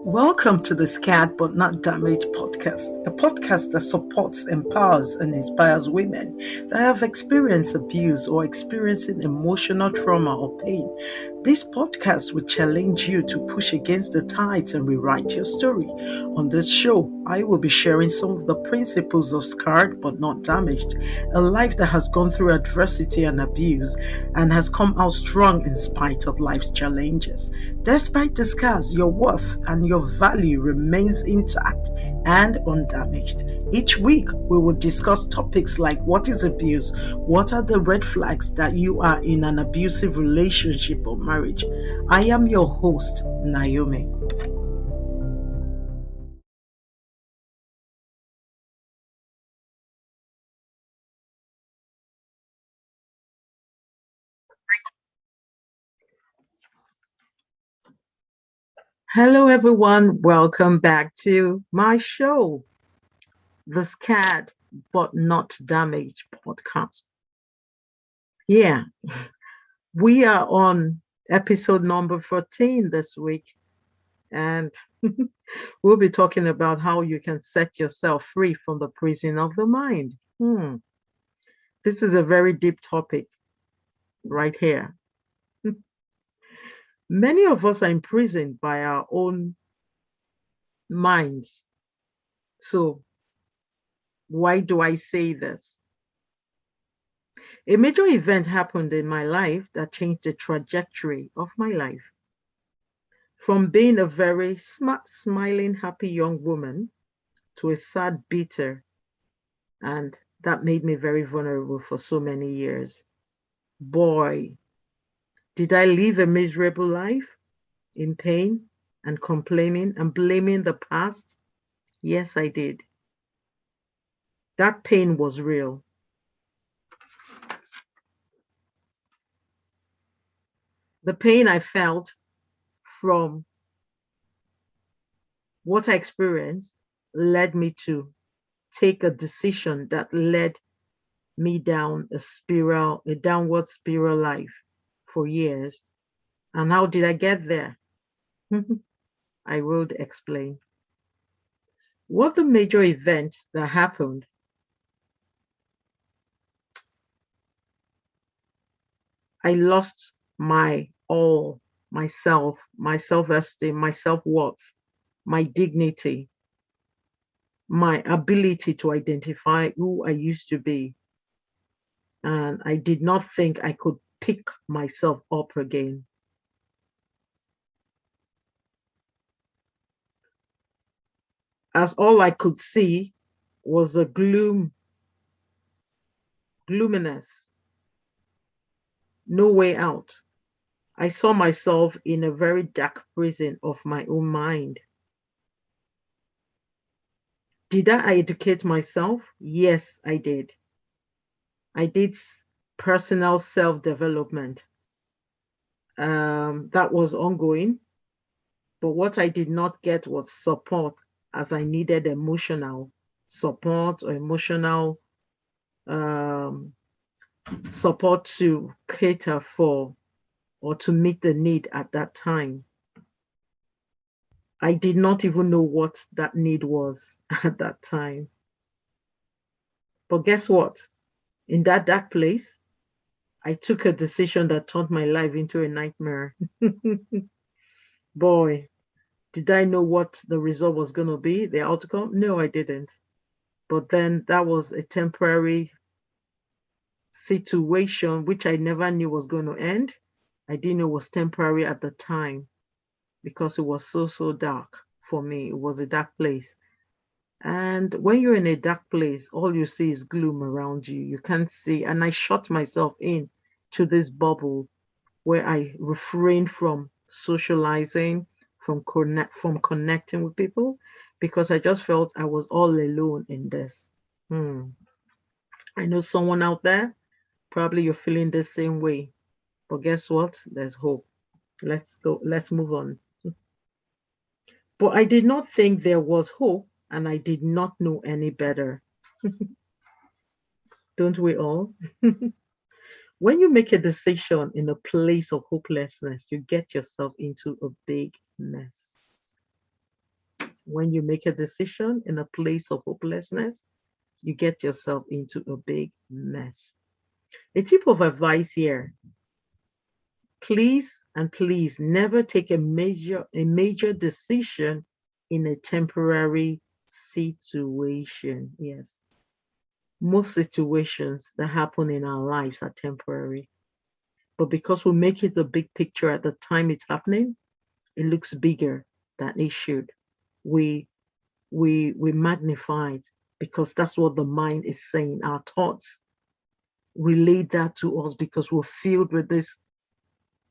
Welcome to the Scared But Not Damaged podcast, a podcast that supports, empowers, and inspires women that have experienced abuse or experiencing emotional trauma or pain. This podcast will challenge you to push against the tides and rewrite your story. On this show, I will be sharing some of the principles of Scared But Not Damaged, a life that has gone through adversity and abuse and has come out strong in spite of life's challenges. Despite the scars, your worth and your value remains intact and undamaged. Each week, we will discuss topics like what is abuse, what are the red flags that you are in an abusive relationship or marriage. I am your host, Naomi. Hello, everyone. Welcome back to my show, the Scared But Not Damaged podcast. Yeah, we are on episode number 14 this week, and we'll be talking about how you can set yourself free from the prison of the mind. This is a very deep topic right here. Many of us are imprisoned by our own minds. So, why do I say this? A major event happened in my life that changed the trajectory of my life. From being a very smart, smiling, happy young woman to a sad, bitter, and that made me very vulnerable for so many years. Boy, did I live a miserable life in pain and complaining and blaming the past? Yes, I did. That pain was real. The pain I felt from what I experienced led me to take a decision that led me down a downward spiral life for years. And how did I get there? I will explain. What the major event that happened? I lost my all, myself, my self-esteem, my self-worth, my dignity, my ability to identify who I used to be. And I did not think I could pick myself up again. As all I could see was a gloominess, no way out. I saw myself in a very dark prison of my own mind. Did I educate myself? Yes, I did. I did personal self-development. That was ongoing, but what I did not get was support as I needed emotional support or emotional um, support to cater for or to meet the need at that time. I did not even know what that need was at that time. But guess what? In that dark place, I took a decision that turned my life into a nightmare. Boy, did I know what the result was going to be, the outcome? No, I didn't. But then that was a temporary situation which I never knew was going to end. I didn't know it was temporary at the time because it was so dark for me. It was a dark place. And when you're in a dark place, all you see is gloom around you. You can't see. And I shut myself in to this bubble where I refrained from socializing, from connecting with people, because I just felt I was all alone in this. I know someone out there, probably you're feeling the same way. But guess what? There's hope. Let's go. Let's move on. But I did not think there was hope, and I did not know any better. Don't we all? When you make a decision in a place of hopelessness, you get yourself into a big mess. When you make a decision in a place of hopelessness, you get yourself into a big mess. A tip of advice here: please and please never take a major decision in a temporary situation. Yes. Most situations that happen in our lives are temporary. But because we make it the big picture at the time it's happening, it looks bigger than it should. We we magnify it because that's what the mind is saying. Our thoughts relate that to us because we're filled with these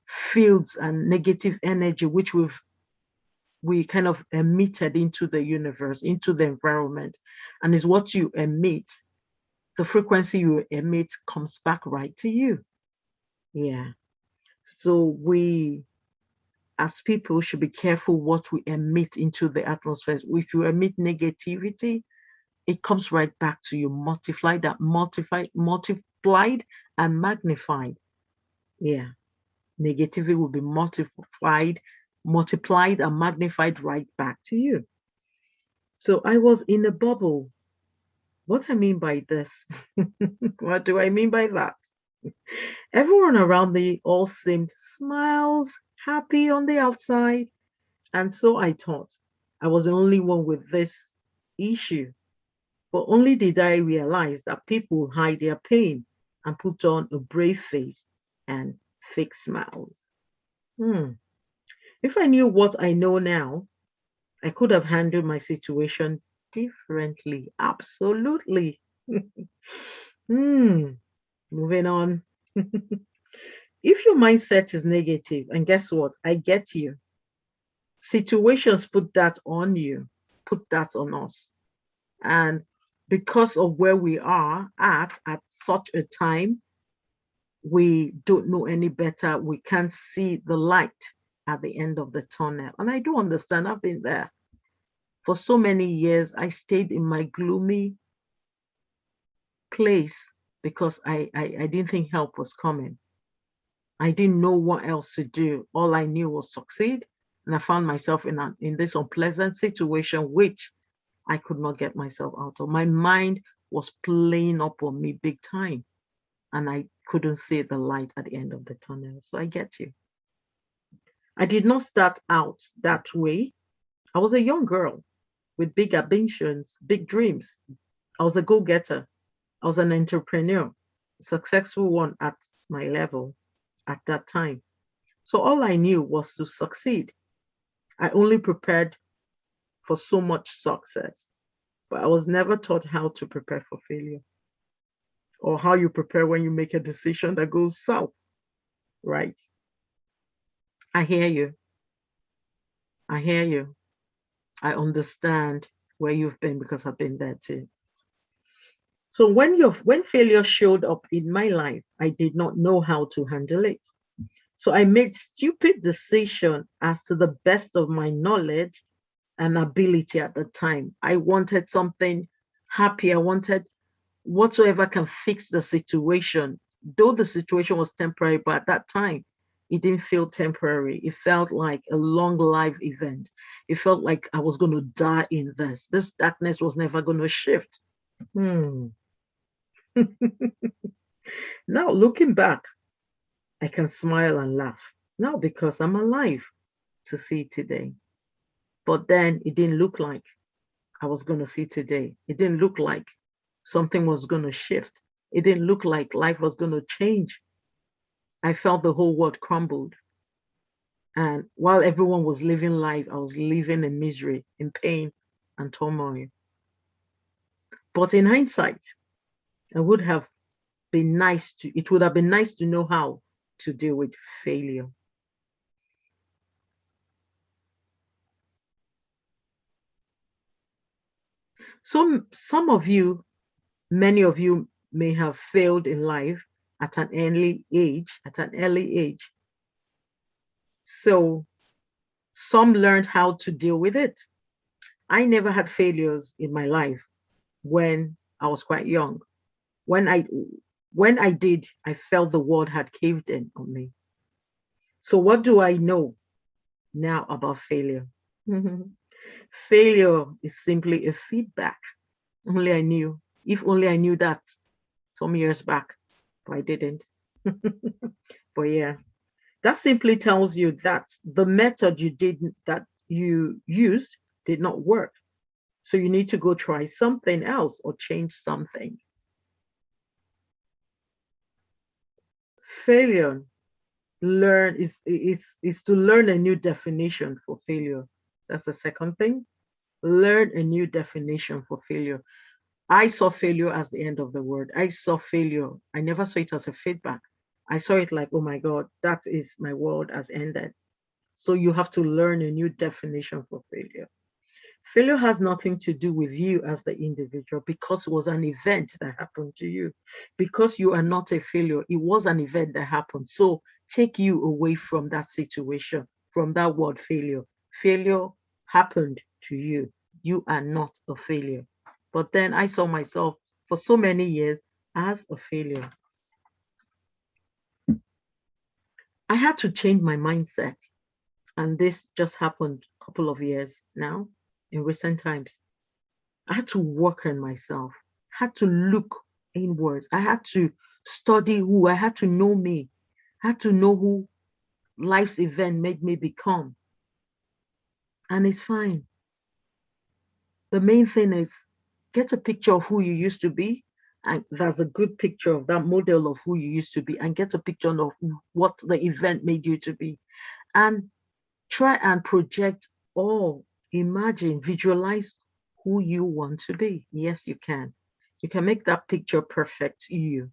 fields and negative energy which we kind of emitted into the universe, into the environment. And is what you emit, the frequency you emit comes back right to you. Yeah. So we as people should be careful what we emit into the atmosphere. If you emit negativity, it comes right back to you, multiplied and magnified. Yeah. Negativity will be multiplied and magnified right back to you. So I was in a bubble. What I mean by this, what do I mean by that? Everyone around me all seemed smiles, happy on the outside. And so I thought I was the only one with this issue. But only did I realize that people hide their pain and put on a brave face and fake smiles. Hmm. If I knew what I know now, I could have handled my situation differently. Absolutely. Hmm. Moving on. If your mindset is negative, and guess what? I get you. Situations put that on you, put that on us. And because of where we are at such a time, we don't know any better. We can't see the light at the end of the tunnel. And I do understand. I've been there. For so many years, I stayed in my gloomy place because I didn't think help was coming. I didn't know what else to do. All I knew was succeed. And I found myself in this unpleasant situation, which I could not get myself out of. My mind was playing up on me big time, and I couldn't see the light at the end of the tunnel. So I get you. I did not start out that way. I was a young girl with big ambitions, big dreams. I was a go getter. I was an entrepreneur, a successful one at my level at that time. So all I knew was to succeed. I only prepared for so much success, but I was never taught how to prepare for failure or how you prepare when you make a decision that goes south, right? I hear you. I hear you. I understand where you've been because I've been there too. So when failure showed up in my life, I did not know how to handle it. So I made stupid decision as to the best of my knowledge and ability at the time. I wanted something happy. I wanted whatsoever can fix the situation. Though the situation was temporary, but at that time, it didn't feel temporary. It felt like a long life event. It felt like I was going to die in this. This darkness was never going to shift. Hmm. Now, looking back, I can smile and laugh. Now, because I'm alive to see today. But then it didn't look like I was going to see today. It didn't look like something was going to shift. It didn't look like life was going to change. I felt the whole world crumbled. And while everyone was living life, I was living in misery, in pain, and turmoil. But in hindsight, it would have been nice to know how to deal with failure. Some of you, many of you may have failed in life at an early age. So some learned how to deal with it. I never had failures in my life when I was quite young. When I when I did, I felt the world had caved in on me. So what do I know now about failure? Failure is simply a feedback. Only I knew. If only I knew that some years back, but I didn't. But yeah, that simply tells you that the method that you used did not work. So you need to go try something else or change something. Failure is to learn a new definition for failure. That's the second thing. Learn a new definition for failure. I saw failure as the end of the word. I saw failure. I never saw it as a feedback. I saw it like, oh my God, that is my world has ended. So you have to learn a new definition for failure. Failure has nothing to do with you as the individual because it was an event that happened to you. Because you are not a failure, it was an event that happened. So take you away from that situation, from that word failure. Failure happened to you. You are not a failure. But then I saw myself for so many years as a failure. I had to change my mindset. And this just happened a couple of years now in recent times. I had to work on myself. I had to look inwards. I had to study who. I had to know me. I had to know who life's event made me become. And it's fine. The main thing is get a picture of who you used to be. And that's a good picture of that model of who you used to be. And get a picture of what the event made you to be. And try and project or imagine, visualize who you want to be. Yes, you can. You can make that picture perfect you.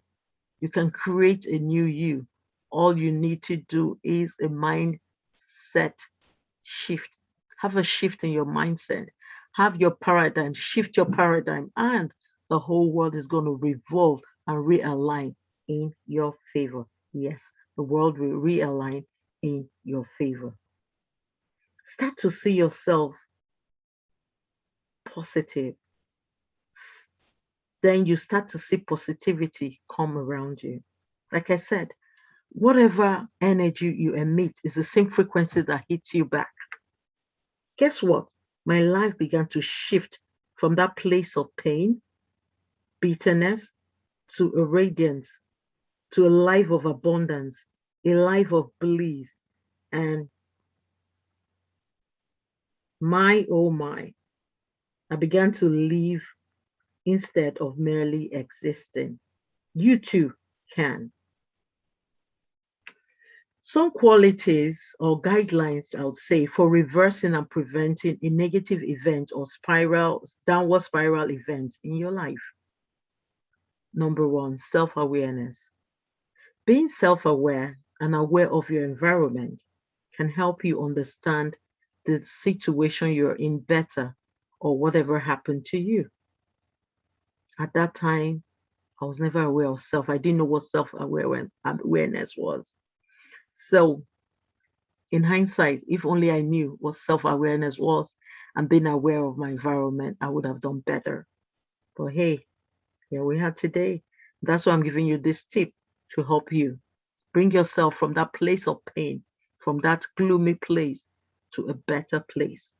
You can create a new you. All you need to do is a mindset shift. Have a shift in your mindset. Have your paradigm, shift your paradigm, and the whole world is going to revolve and realign in your favor. Yes, the world will realign in your favor. Start to see yourself positive. Then you start to see positivity come around you. Like I said, whatever energy you emit is the same frequency that hits you back. Guess what? My life began to shift from that place of pain, bitterness, to a radiance, to a life of abundance, a life of bliss. And my, oh my, I began to live instead of merely existing. You too can. Some qualities or guidelines, I would say, for reversing and preventing a negative event or downward spiral events in your life. Number one, self-awareness. Being self-aware and aware of your environment can help you understand the situation you're in better or whatever happened to you. At that time, I was never aware of self. I didn't know what self-awareness was. So in hindsight, if only I knew what self-awareness was and being aware of my environment, I would have done better. But hey, here we are today. That's why I'm giving you this tip to help you bring yourself from that place of pain, from that gloomy place to a better place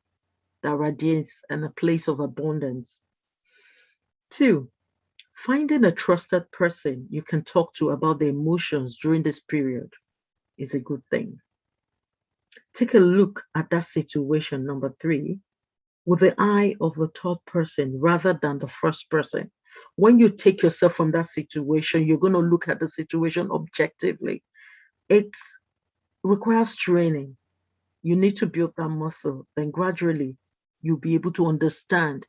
that radiates and a place of abundance. Two, finding a trusted person you can talk to about the emotions during this period is a good thing. Take a look at that situation, number three, with the eye of the third person rather than the first person. When you take yourself from that situation, you're going to look at the situation objectively. It requires training. You need to build that muscle. Then gradually, you'll be able to understand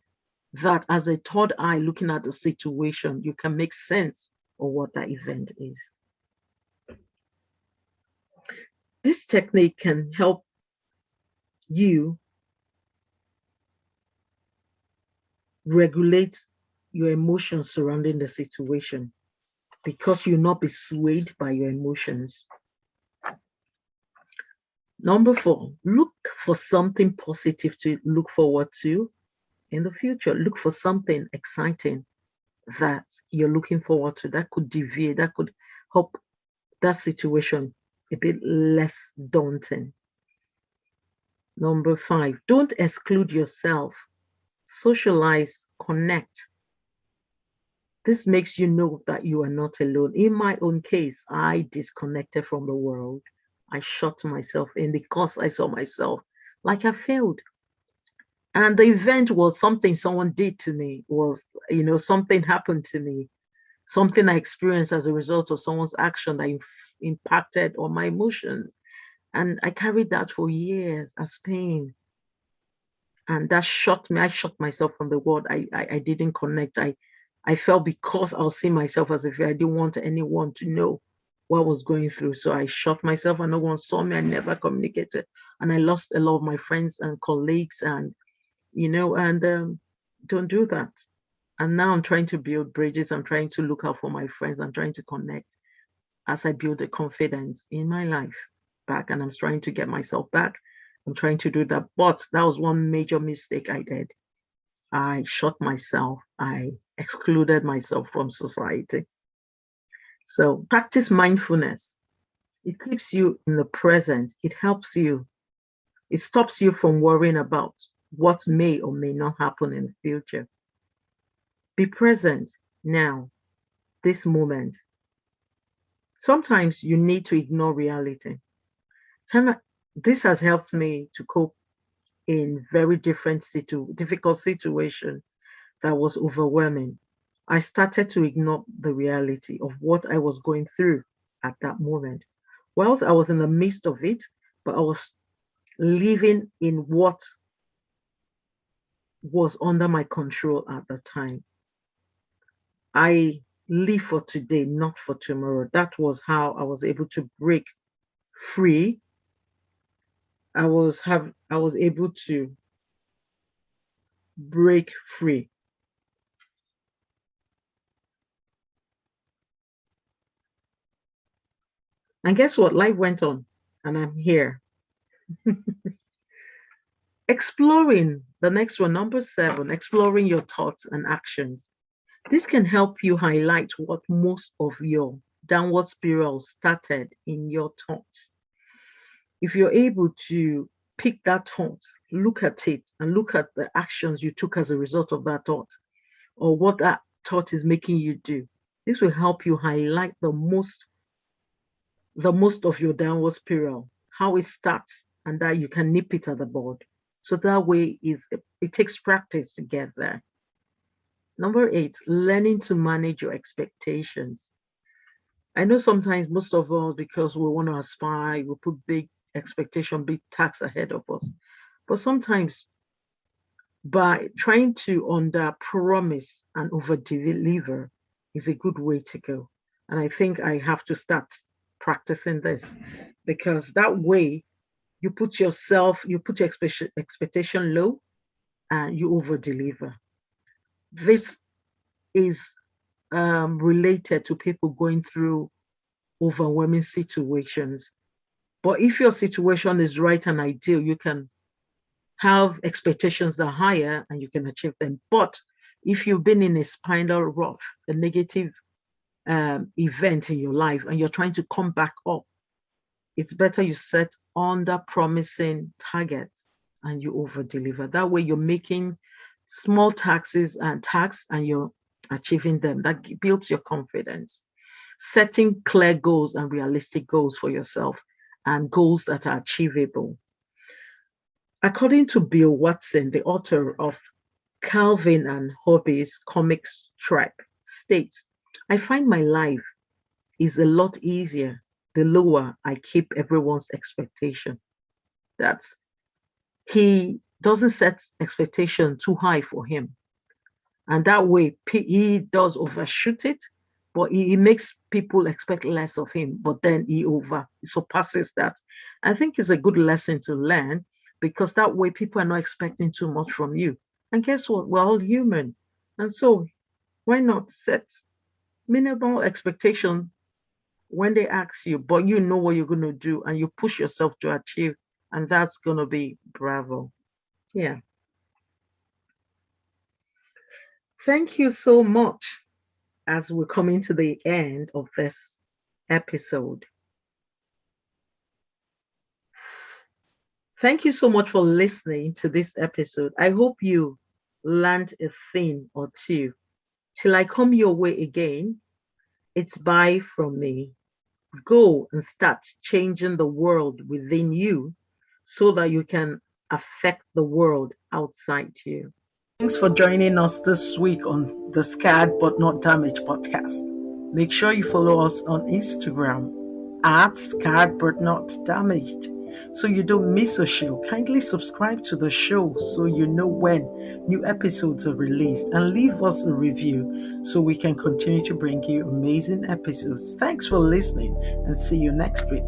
that as a third eye looking at the situation, you can make sense of what that event is. This technique can help you regulate your emotions surrounding the situation because you'll not be swayed by your emotions. Number four, look for something positive to look forward to in the future. Look for something exciting that you're looking forward to that could deviate, that could help that situation a bit less daunting. Number 5, don't exclude yourself. Socialize, connect. This makes you know that you are not alone. In my own case, I disconnected from the world. I shut myself in because I saw myself like I failed. And the event was something someone did to me, was, something happened to me, something I experienced as a result of someone's action that impacted on my emotions. And I carried that for years as pain. And that shut me. I shut myself from the world. I didn't connect. I felt because I was seeing myself as if I didn't want anyone to know what I was going through. So I shut myself and no one saw me. I never communicated. And I lost a lot of my friends and colleagues and, don't do that. And now I'm trying to build bridges. I'm trying to look out for my friends. I'm trying to connect as I build the confidence in my life back. And I'm trying to get myself back. I'm trying to do that. But that was one major mistake I did. I shut myself. I excluded myself from society. So practice mindfulness. It keeps you in the present. It helps you. It stops you from worrying about what may or may not happen in the future. Be present now, this moment. Sometimes you need to ignore reality. This has helped me to cope in very difficult situation that was overwhelming. I started to ignore the reality of what I was going through at that moment. Whilst I was in the midst of it, but I was living in what was under my control at the time. I live for today, not for tomorrow. That was how I was able to break free. I was able to break free. And guess what? Life went on and I'm here. Exploring, the next one, number 7, exploring your thoughts and actions. This can help you highlight what most of your downward spiral started in your thoughts. If you're able to pick that thought, look at it, and look at the actions you took as a result of that thought, or what that thought is making you do, this will help you highlight the most of your downward spiral, how it starts, and that you can nip it at the bud. So that way it takes practice to get there. Number 8, learning to manage your expectations. I know sometimes most of us, because we want to aspire, we put big expectation, big tasks ahead of us. But sometimes by trying to under promise and over deliver is a good way to go. And I think I have to start practicing this because that way you put your expectation low and you over deliver. This is related to people going through overwhelming situations. But if your situation is right and ideal, you can have expectations that are higher and you can achieve them. But if you've been in a spinal rut, a negative event in your life, and you're trying to come back up, it's better you set under promising targets and you over deliver. That way you're making small tasks and you're achieving them. That builds your confidence. Setting clear goals and realistic goals for yourself and goals that are achievable. According to Bill Watson, the author of Calvin and Hobbes comic strip, states, I find my life is a lot easier the lower I keep everyone's expectation. That's he doesn't set expectation too high for him. And that way he does overshoot it, but he makes people expect less of him, but then he surpasses that. I think it's a good lesson to learn because that way people are not expecting too much from you. And guess what? We're all human. And so why not set minimal expectation when they ask you, but you know what you're going to do and you push yourself to achieve, and that's going to be bravo. Yeah. Thank you so much as we're coming to the end of this episode. Thank you so much for listening to this episode. I hope you learned a thing or two. Till I come your way again, it's bye from me. Go and start changing the world within you so that you can affect the world outside you. Thanks for joining us this week on the Scared But Not Damaged podcast. Make sure you follow us on Instagram at Scared But Not Damaged so you don't miss a show. Kindly subscribe to the show so you know when new episodes are released, and leave us a review so we can continue to bring you amazing episodes. Thanks for listening and see you next week.